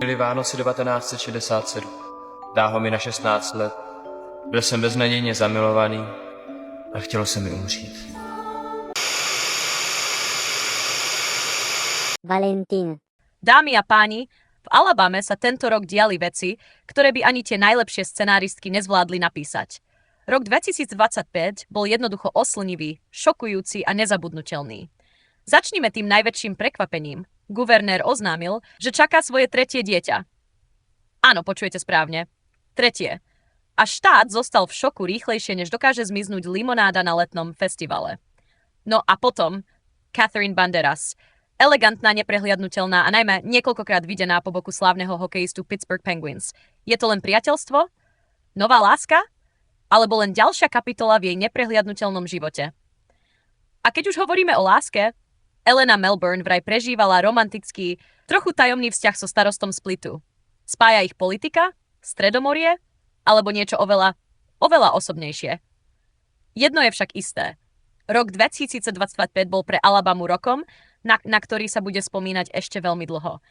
Byly Vánoce 1967. Dáho mi na 16 let. Byl jsem beznadějně zamilovaný a chtělo se mi umřít. Valentín. Dámy a páni, v Alabame sa tento rok diali veci, ktoré by ani tie najlepšie scenáristky nezvládli napísať. Rok 2025 bol jednoducho oslnivý, šokujúci a nezabudnutelný. Začnime tým najväčším prekvapením. Guvernér oznámil, že čaká svoje tretie dieťa. Áno, počujete správne. Tretie. A štát zostal v šoku rýchlejšie, než dokáže zmiznúť limonáda na letnom festivale. No a potom Catherine Banderas. Elegantná, neprehliadnutelná a najmä niekoľkokrát videná po boku slávneho hokejistu Pittsburgh Penguins. Je to len priateľstvo? Nová láska? Alebo len ďalšia kapitola v jej neprehliadnutelnom živote? A keď už hovoríme o láske, Elena Melbourne vraj prežívala romantický, trochu tajomný vzťah so starostom Splitu. Spája ich politika, Stredomorie, alebo niečo oveľa osobnejšie. Jedno je však isté. Rok 2025 bol pre Alabamu rokom, na ktorý sa bude spomínať ešte veľmi dlho.